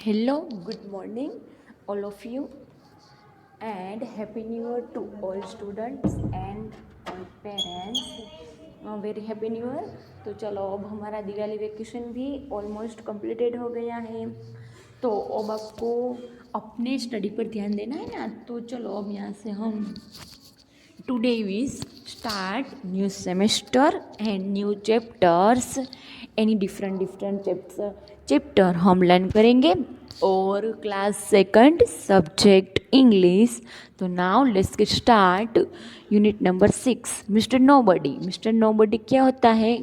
Hello, good morning, all of you, and Happy New Year to all students and all parents. Very happy new year. तो चलो अब हमारा Diwali vacation भी almost completed हो गया है, तो अब आपको अपने स्टडी पर ध्यान देना है ना। तो चलो अब यहाँ से हम today we start new semester and new chapters, any different chapter हम लर्न करेंगे और क्लास सेकंड सब्जेक्ट इंग्लिश। तो now let's get start unit number 6 mister nobody. Mister nobody क्या होता है?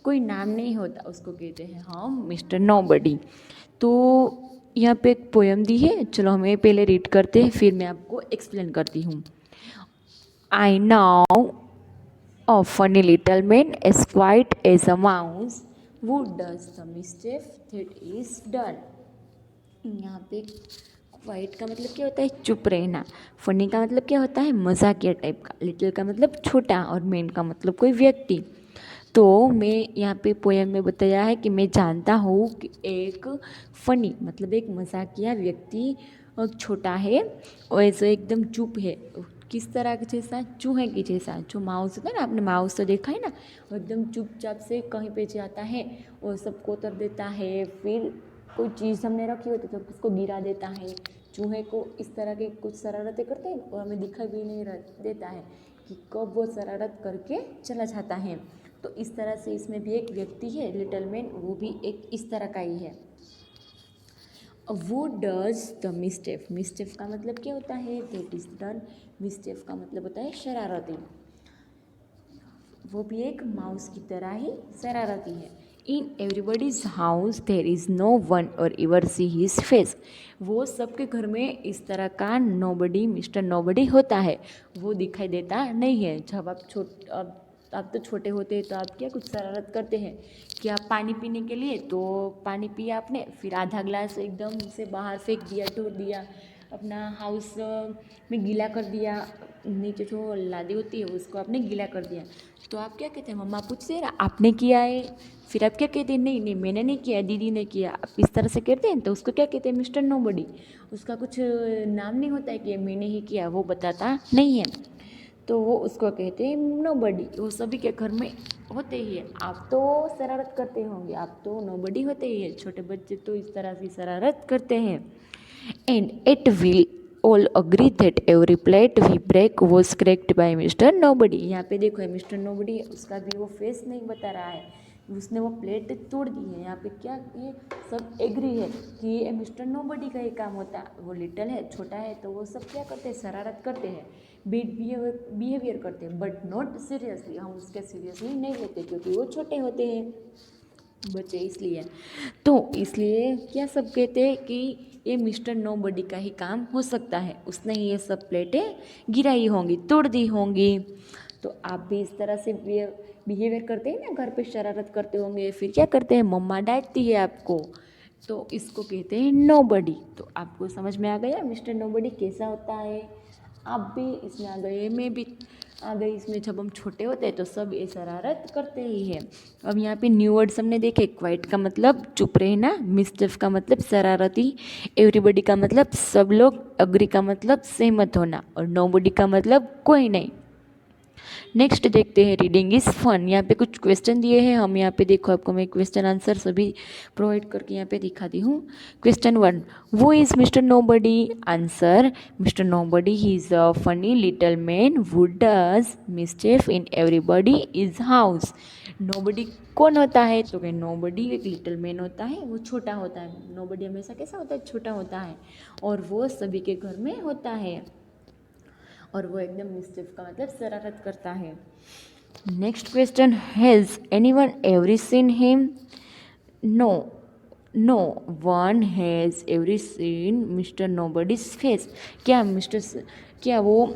कोई नाम नहीं होता, उसको कहते हैं हम मिस्टर नोबडी। तो यहाँ पे एक पोयम दी है, चलो हमें पहले रीड करते हैं, फिर मैं आपको एक्सप्लेन करती हूँ। I know a funny little man as quiet as a mouse who does the mischief that is done। यहाँ पे क्वाइट का मतलब क्या होता है? चुप रहना। फनी का मतलब क्या होता है? मजाकिया टाइप का। लिटिल का मतलब छोटा, और मैन का मतलब कोई व्यक्ति। तो मैं यहाँ पे पोएम में बताया है कि मैं जानता हूँ कि एक फनी मतलब एक मजाकिया व्यक्ति छोटा है और ऐसे एकदम चुप है। किस तरह के जैसा? चूहे की जैसा। जो माउस होता है ना, आपने माउस तो देखा है ना, वो एकदम चुपचाप से कहीं पे जाता है और सबको उतर देता है, फिर कोई चीज़ हमने रखी होती तो उसको गिरा देता है। चूहे को इस तरह के कुछ शरारतें करते हैं और हमें दिखाई भी नहीं देता है कि कब वो शरारत करके चला जाता है। तो इस तरह से इसमें भी एक व्यक्ति है लिटिल मैन, वो भी एक इस तरह का ही है। वो डज द मिस्टेफ। मिस्टेफ का मतलब क्या होता है? That is done. मिस्टेफ का मतलब होता है शरारती। वो भी एक माउस की तरह ही शरारती है। In everybody's house there is no one और एवर सी हिज फेस। वो सबके घर में इस तरह का नोबडी मिस्टर नोबडी होता है, वो दिखाई देता नहीं है। जब आप तो छोटे होते हैं तो आप क्या कुछ शरारत करते हैं कि आप पानी पीने के लिए, तो पानी पिया आपने, फिर आधा ग्लास एकदम से बाहर फेंक दिया, टूट दिया, अपना हाउस में गीला कर दिया, नीचे जो लादी होती है उसको आपने गीला कर दिया। तो आप क्या कहते हैं? मम्मा पूछते हैं आपने किया है? फिर आप क्या कहते हैं? नहीं नहीं मैंने नहीं किया, दीदी ने किया। आप इस तरह से कहते हैं तो उसको क्या कहते हैं? Mister nobody. उसका कुछ नाम नहीं होता है कि मैंने ही किया, वो बताता नहीं है, तो वो उसको कहते हैं नोबडी। वो सभी के घर में होते ही है। आप तो शरारत करते होंगे, आप तो नोबडी होते ही है। छोटे बच्चे तो इस तरह से शरारत करते हैं। And it will all agree that every plate we break was cracked by mister nobody. यहाँ पे देखो है मिस्टर नोबडी, उसका भी वो फेस नहीं बता रहा है, उसने वो प्लेट तोड़ दी है। यहाँ पे क्या ये सब एग्री है कि ये मिस्टर नोबडी का ही काम होता है। वो लिटिल है, छोटा है, तो वो सब क्या करते हैं? शरारत करते हैं, बेड बिहेवियर करते हैं, बट नॉट सीरियसली। हम उसके सीरियसली नहीं लेते क्योंकि वो छोटे होते हैं बच्चे, इसलिए। तो इसलिए क्या सब कहते हैं कि ये मिस्टर नोबडी का ही काम हो सकता है, उसने ही ये सब प्लेटें गिराई होंगी, तोड़ दी होंगी। तो आप भी इस तरह से बिहेवियर करते हैं ना, घर पे शरारत करते होंगे, फिर क्या करते हैं? मम्मा डांटती है आपको, तो इसको कहते हैं नोबडी। तो आपको समझ में आ गया मिस्टर नोबडी कैसा होता है? आप भी इसमें आ गए, मैं भी आ गई इसमें। जब हम छोटे होते हैं तो सब ये शरारत करते ही है। अब यहाँ पे न्यू वर्ड्स हमने देखे। क्वाइट का मतलब चुप रहना, मिस्चिफ का मतलब शरारती, एवरीबडी का मतलब सब लोग, अग्री का मतलब सहमत होना, और नोबडी का मतलब कोई नहीं। नेक्स्ट देखते हैं रीडिंग इज़ फन। यहाँ पे कुछ क्वेश्चन दिए हैं, हम यहाँ पे देखो, आपको मैं क्वेश्चन आंसर सभी प्रोवाइड करके यहाँ पे दिखाती हूँ। Question 1, who is mister nobody? Answer, mister nobody he is a funny little man who does mischief in everybody is house. Nobody कौन होता है? तो क्या नोबडी एक लिटिल मैन होता है, वो छोटा होता है। नोबडी हमेशा कैसा होता है? छोटा होता है, और वो सभी के घर में होता है, और वो एकदम मिस्चिफ का मतलब शरारत करता है। Next question, has anyone every seen him? No, no one has every seen mister nobody's face. क्या वो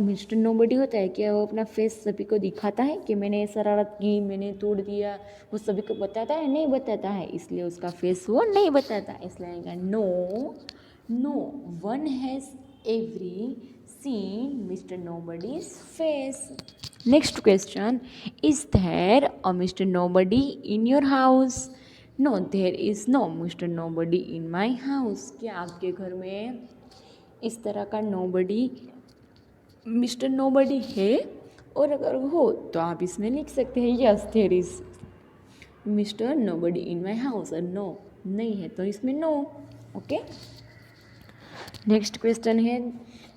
मिस्टर नोबडी होता है? क्या वो अपना फेस सभी को दिखाता है कि मैंने शरारत की, मैंने तोड़ दिया? वो सभी को बताता है? नहीं बताता है, इसलिए उसका फेस वो नहीं बताता। इसलिए no, no one has every seen Mr. Nobody's face. Next question, is there a Mr. Nobody in your house? No there is no mister nobody in my house. क्या आपके घर में इस तरह का nobody mister nobody है? और अगर हो तो आप इसमें लिख सकते हैं yes there is mister nobody in my house. और नो नहीं है तो इसमें नो। ओके, नेक्स्ट क्वेश्चन है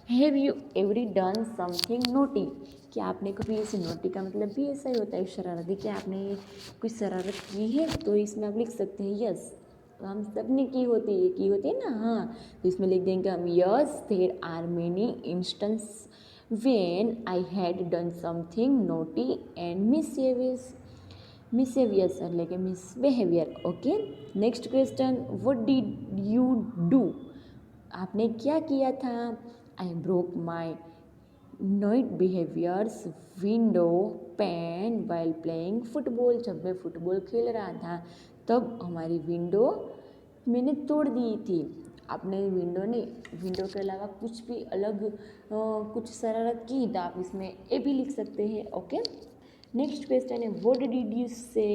have you every done something naughty. क्या आपने कभी ऐसे नोटी का मतलब भी ऐसा ही होता है शरारती, क्या आपने कुछ शरारत की है? तो इसमें आप लिख सकते हैं यस। हम सब ने की होती है ना, हाँ, तो इसमें लिख देंगे हम yes there are many instances when I had done something naughty and misbehaviours એટલે કે misbehaviour. Okay, next question what did you do. आपने क्या किया था? I broke my not behaviours window pane while playing football. जब मैं football खेल रहा था तब हमारी विंडो मैंने तोड़ दी थी। आपने विंडो नहीं, विंडो के अलावा कुछ भी अलग कुछ शरारत की तो आप इसमें ए भी लिख सकते हैं। ओके, नेक्स्ट क्वेश्चन है व्हाट डिड यू से।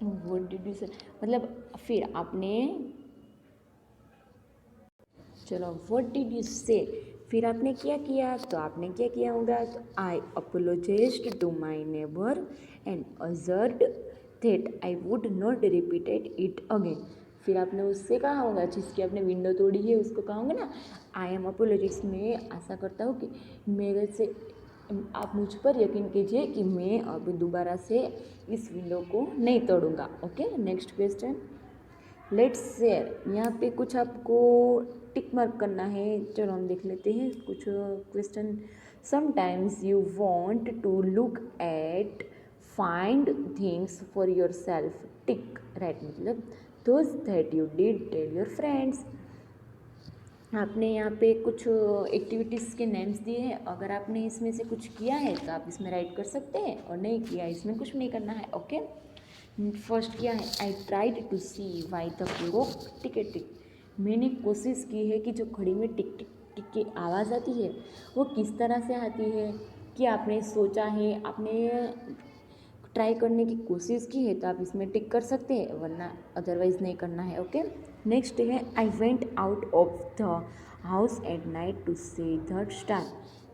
व्हाट डिड यू से मतलब फिर आपने, चलो व्हाट डिड यू से, फिर आपने क्या किया? तो आपने क्या किया होगा? तो I apologised to my neighbour and अजर्ड that I would not repeated it again. फिर आपने उससे कहा होगा, जिसकी आपने विंडो तोड़ी है उसको कहा होगा ना आई एम अपोलोजाइज, मैं आशा करता हूँ कि मेरे से आप मुझ पर यकीन कीजिए कि मैं अब दोबारा से इस विंडो को नहीं तोड़ूंगा। Okay, next question let's share. यहाँ पे कुछ आपको टिक मार्क करना है। चलो हम देख लेते हैं कुछ question. Sometimes you want to look at find things for yourself tick right, मतलब those that you did tell your friends. आपने यहाँ पे कुछ एक्टिविटीज़ के नेम्स दिए हैं, अगर आपने इसमें से कुछ किया है तो आप इसमें राइट कर सकते हैं, और नहीं किया इसमें कुछ नहीं करना है। ओके, फर्स्ट क्या है? I tried to see why the clock tick tick. मैंने कोशिश की है कि जो घड़ी में टिक टिक टिक की आवाज़ आती है वो किस तरह से आती है। कि आपने सोचा है, आपने ट्राई करने की कोशिश की है तो आप इसमें टिक कर सकते हैं, वरना अदरवाइज़ नहीं करना है। ओके, नेक्स्ट है I went out of the house at night to see the star.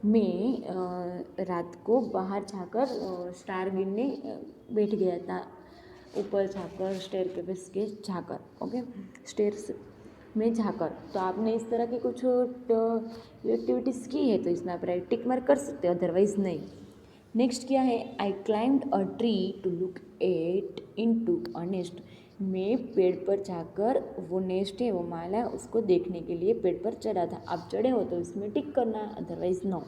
मैं रात को बाहर जाकर स्टार गिनने बैठ गया था, ऊपर जाकर स्टेयर के पे के जाकर। ओके, स्टेयर्स में जाकर। तो आपने इस तरह की कुछ एक्टिविटीज़ की है तो इसमें आप राइट टिक मार्क कर सकते हो, अदरवाइज नहीं। नेक्स्ट क्या है? I climbed a tree to look at into a nest. मैं पेड़ पर जाकर वो नेस्ट है, वो माला, उसको देखने के लिए पेड़ पर चढ़ा था। आप चढ़े हो तो इसमें टिक करना, अदरवाइज नो।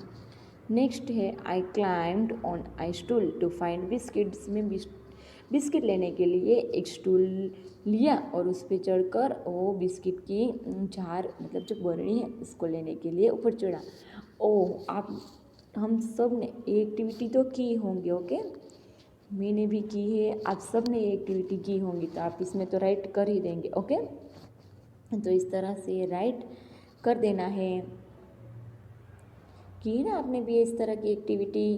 नेक्स्ट है I climbed on I stool to find biscuits. में बिस्किट लेने के लिए एक स्टूल लिया और उस पर चढ़कर वो बिस्किट की जार, मतलब जो बरनी है, उसको लेने के लिए ऊपर चढ़ा। ओह, आप हम सब ने ये एक्टिविटी तो की होंगी। ओके, मैंने भी की है, आप सब ने ये एक्टिविटी की होंगी, तो आप इसमें तो राइट कर ही देंगे। ओके, तो इस तरह से राइट कर देना है। की है ना आपने भी इस तरह की एक्टिविटी।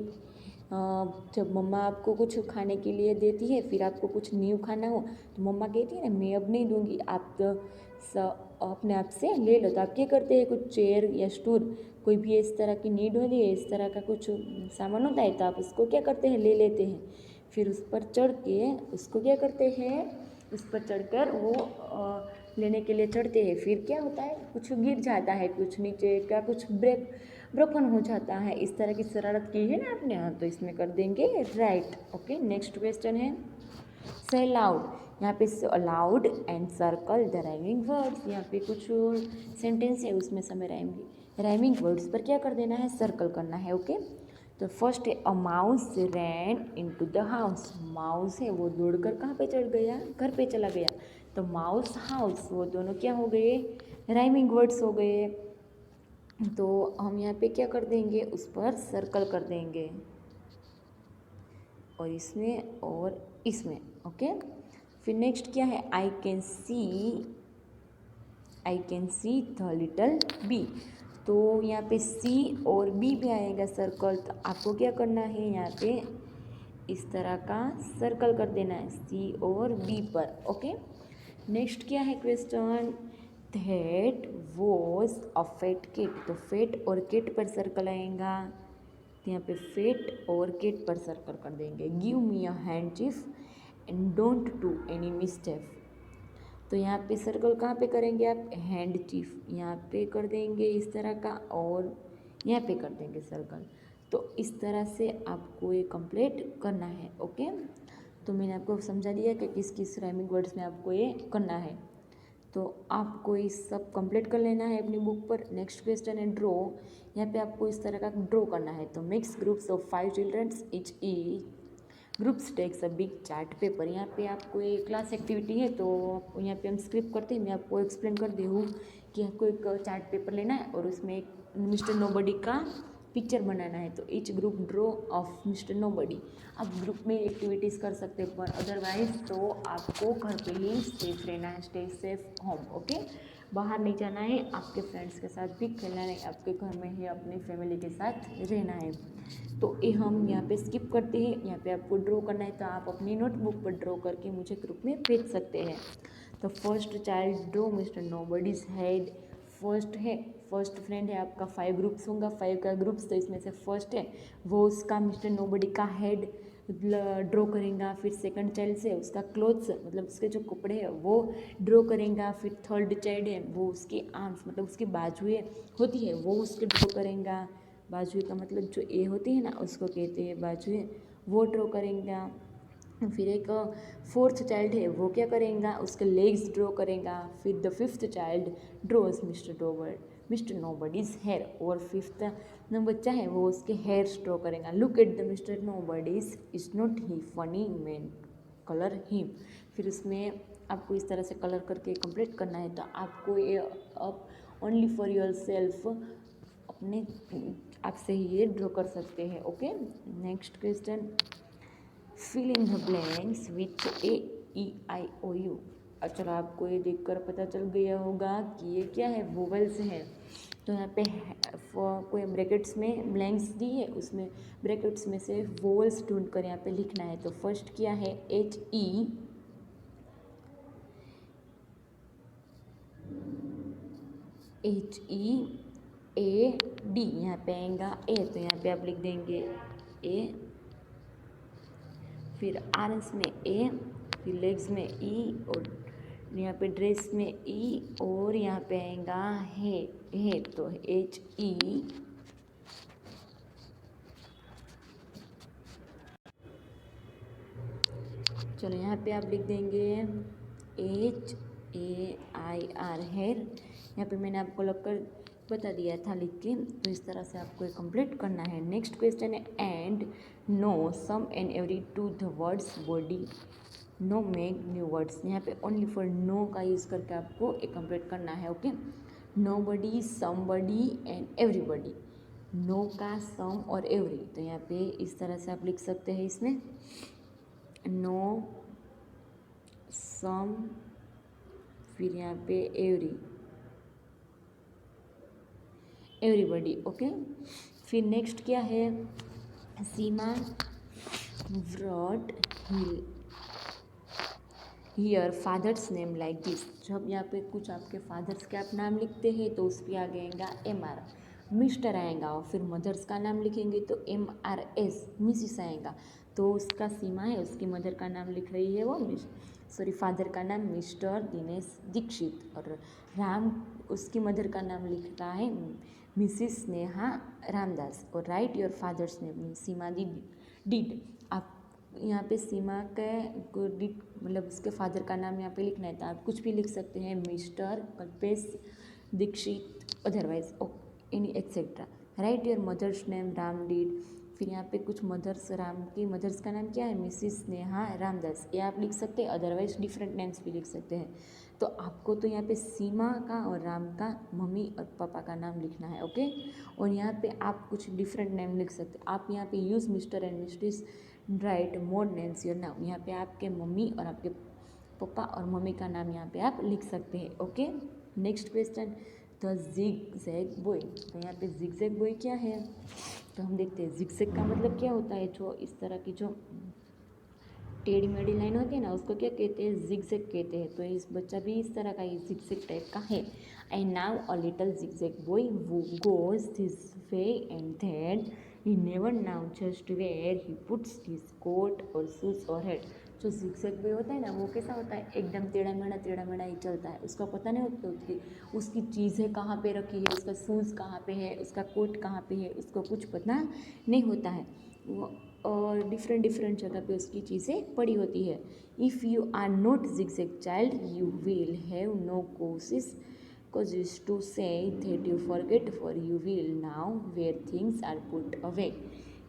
जब मम्मा आपको कुछ खाने के लिए देती है, फिर आपको कुछ न्यू खाना हो तो मम्मा कहती है ना मैं अब नहीं दूंगी, आप तो अपने आप से ले लो। तो आप क्या करते हैं? कुछ चेयर या स्टूल, कोई भी इस तरह की नीड होती है, इस तरह का कुछ सामान होता है, तो आप उसको क्या करते हैं? ले लेते हैं। फिर उस पर चढ़ के उसको क्या करते हैं? उस पर चढ़कर वो लेने के लिए चढ़ते हैं। फिर क्या होता है? कुछ गिर जाता है, कुछ नीचे का कुछ ब्रोकन हो जाता है। इस तरह की शरारत की है ना आपने, हाँ, तो इसमें कर देंगे राइट। ओके, नेक्स्ट क्वेश्चन है से लाउड। यहाँ पे loud and circle the rhyming words. यहाँ पे कुछ सेंटेंस है, उसमें समय राइमिंग वर्ड्स पर क्या कर देना है? सर्कल करना है। ओके, तो फर्स्ट है a mouse ran into the house. Mouse है वो दौड़कर कहाँ पे चढ़ गया? घर पे चला गया। तो माउस हाउस वो दोनों क्या हो गए? राइमिंग वर्ड्स हो गए। तो हम यहाँ पे क्या कर देंगे? उस पर सर्कल कर देंगे, और इसमें और इसमें। ओके, फिर नेक्स्ट क्या है? I can see the little bee. तो यहाँ पे सी और बी भी आएगा सर्कल। तो आपको क्या करना है? यहाँ पे इस तरह का सर्कल कर देना है सी और बी पर। ओके, नेक्स्ट क्या है question, that was a fat kit. तो फेट और किट पर सर्कल आएगा, तो यहाँ पे फेट और किट पर सर्कल कर देंगे। Give me a handkerchief and don't do any mistake. तो यहाँ पे सर्कल कहाँ पे करेंगे आप, हैंड चीफ यहाँ पे कर देंगे इस तरह का, और यहाँ पे कर देंगे सर्कल। तो इस तरह से आपको ये कंप्लीट करना है। ओके, तो मैंने आपको समझा दिया कि किस किस राइमिंग वर्ड्स में आपको ये करना है। तो आपको इस सब कंप्लीट कर लेना है अपनी बुक पर। नेक्स्ट क्वेश्चन है ड्रॉ। यहाँ पे आपको इस तरह का ड्रॉ करना है। तो mix groups of 5 childrens each groups takes a big chart paper. यहाँ पे आपको ये क्लास एक्टिविटी है, तो यहाँ पे हम स्क्रिप्ट करते हैं। मैं आपको एक्सप्लेन कर दी हूँ कि आपको एक चार्ट पेपर लेना है और उसमें एक मिस्टर नोबडी का पिक्चर बनाना है। तो each group draw of mister nobody. आप ग्रुप में एक्टिविटीज़ कर सकते हैं, पर अदरवाइज तो आपको घर पे ही सेफ रहना है, स्टे सेफ होम। ओके, बाहर नहीं जाना है, आपके फ्रेंड्स के साथ भी खेलना है, आपके घर में ही अपनी फैमिली के साथ रहना है। तो ये हम यहाँ पे स्किप करते हैं। यहाँ पे आपको ड्रॉ करना है, तो आप अपनी नोटबुक पर ड्रॉ करके मुझे ग्रुप में भेज सकते हैं। तो first child draw mister nobody's head. First friend है आपका, 5 ग्रुप्स होगा, 5 का ग्रुप्स, तो इसमें से फर्स्ट है वो उसका मिस्टर नोबडी का हेड ड्रॉ करेगा। फिर सेकंड चाइल्ड से उसका क्लोथ्स मतलब उसके जो कपड़े हैं वो ड्रॉ करेगा। फिर थर्ड चाइल्ड है वो उसकी आर्म्स मतलब उसकी बाजुएं होती है वो उसके ड्रॉ करेगा। बाजुएं का मतलब जो ए होती है ना उसको कहते हैं बाजुएं, वो ड्रॉ करेगा। फिर एक फोर्थ चाइल्ड है वो क्या करेगा, उसके लेग्स ड्रॉ करेगा। फिर the fifth child draws mister nobody's hair. और फिफ्थ बच्चा है वो उसके हेयर्स ड्रॉ करेगा। Look at the mister nobody's is not he funny man colour him. फिर उसमें आपको इस तरह से कलर करके कंप्लीट करना है। तो आपको ये अब ओनली फॉर योर सेल्फ अपने आपसे ही ये ड्रॉ कर सकते हैं। Okay, next question, fill in the blanks with AEIOU। चलो आपको ये देखकर पता चल गया होगा कि ये क्या है, वोवेल्स है। तो यहाँ पे कोई ब्रैकेट्स में ब्लैंक्स दी है, उसमें ब्रैकेट्स में से वोवेल्स ढूंढ कर यहाँ पे लिखना है। तो फर्स्ट क्या है HEAD। यहाँ पे आएगा ए, तो यहाँ पे आप लिख देंगे ए। फिर आर्म्स में ए, फिर लेग्स में ई, और यहाँ पे ड्रेस में ई, और यहाँ पे आएगा है तो HE। चलो यहाँ पे आप लिख देंगे HAIR हेयर। यहाँ पे मैंने आपको लगकर बता दिया था लिख के। तो इस तरह से आपको कंप्लीट करना है। नेक्स्ट क्वेश्चन है and no some and every to the words body no make new words. यहाँ पे ओनली फॉर नो का यूज़ करके आपको एक कंप्लीट करना है। Okay, nobody, somebody and everybody. No का सम और एवरी, तो यहाँ पे इस तरह से आप लिख सकते हैं इसमें नो सम, फिर यहाँ पे एवरीबडी। ओके, फिर नेक्स्ट क्या है, Seema wrote here father's name like this. जब यहाँ पे कुछ आपके फादर्स के आप नाम लिखते हैं तो उस पर आ जाएगा MR, मिस्टर आएगा। और फिर मदर्स का नाम लिखेंगे तो MRS, मिसिस आएगा। तो उसका सीमा है, उसकी मदर का नाम लिख रही है वो फादर का नाम मिस्टर दिनेश दीक्षित, और राम उसकी मदर का नाम लिख रहा है मिसिस स्नेहा रामदास। और right your father's name Seema did. आप यहाँ पे सीमा का डिड मतलब उसके फादर का नाम यहाँ पे लिखना है, तो आप कुछ भी लिख सकते हैं, mister Kalpesh Dixit, otherwise any etcetera. Write your mother's name Ram did. फिर यहाँ पे कुछ मदर्स, राम की मदर्स का नाम क्या है, मिसिस स्नेहा रामदास, ये आप लिख सकते हैं, अदरवाइज डिफरेंट नेम्स भी लिख सकते हैं। तो आपको तो यहाँ पे सीमा का और राम का मम्मी और पापा का नाम लिखना है। ओके, और यहाँ पे आप कुछ डिफरेंट नेम लिख सकते हैं। आप यहाँ पे use mister and mistress write more names your नाम। यहाँ पे आपके मम्मी और आपके पापा और मम्मी का नाम यहाँ पे आप लिख सकते हैं। Okay, next question, the zigzag boy. तो यहाँ पे जिगजैग बॉय क्या है, तो हम देखते हैं जिगजैग का मतलब क्या होता है, जो इस तरह की जो टेढ़ी मेढ़ी लाइन होती है ना, उसको क्या कहते हैं, जिगजैग कहते हैं। तो इस बच्चा भी इस तरह का ही जिगजैग टाइप का है। And now a little zigzag boy वो goes this way and that he never now just where he puts his coat और शूज और हेड। जो जिगजैग बॉय होता है ना, वो कैसा होता है, एकदम टेढ़ा मेढ़ा ही चलता है। उसका पता नहीं होता उसकी चीज़ें कहाँ पे रखी है, उसका शूज़ कहाँ पे है, उसका कोट कहाँ पे है, उसको कुछ पता नहीं होता है। वो और डिफरेंट जगह पे उसकी चीज़ें पड़ी होती है। If you are not zigzag child you will have no कोशिश to say that you forget for you will know where things are put away.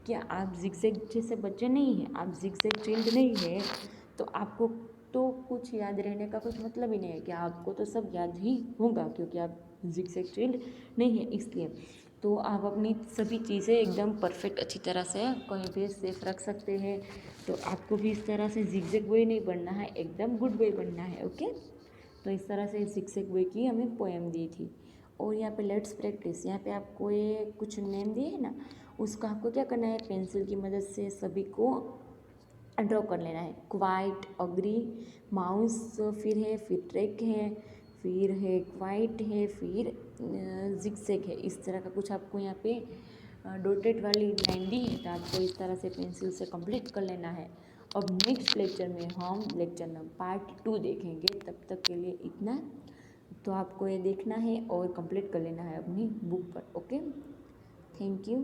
क्या आप जिगजैग जैसे बच्चे नहीं हैं, आप जिगजैग चाइल्ड नहीं है, तो आपको तो कुछ याद रहने का कुछ मतलब ही नहीं है। कि आपको तो सब याद ही होगा, क्योंकि आप जिगजैग चाइल्ड नहीं है इसलिए। तो आप अपनी सभी चीज़ें एकदम परफेक्ट अच्छी तरह से कहीं भी सेफ रख सकते हैं। तो आपको भी इस तरह से जिगजैग बॉय नहीं बनना है, एकदम गुड बॉय बनना है। ओके, तो इस तरह से जिगजैग बॉय की हमें पोएम दी थी। और यहाँ पे लेट्स प्रैक्टिस, यहाँ पे आपको ये कुछ नेम दिए है ना, उसका आपको क्या करना है, पेंसिल की मदद से सभी को ड्रॉ कर लेना है। क्वाइट, अग्री, माउस, फिर ट्रैक है, फिर है क्वाइट है, फिर जिगजैग है। इस तरह का कुछ आपको यहाँ पे डॉटेड वाली लाइन दी है, तो आपको इस तरह से पेंसिल से कंप्लीट कर लेना है। अब नेक्स्ट लेक्चर में हम लेक्चर नंबर पार्ट 2 देखेंगे। तब तक के लिए इतना तो आपको ये देखना है और कंप्लीट कर लेना है अपनी बुक पर। Okay, thank you.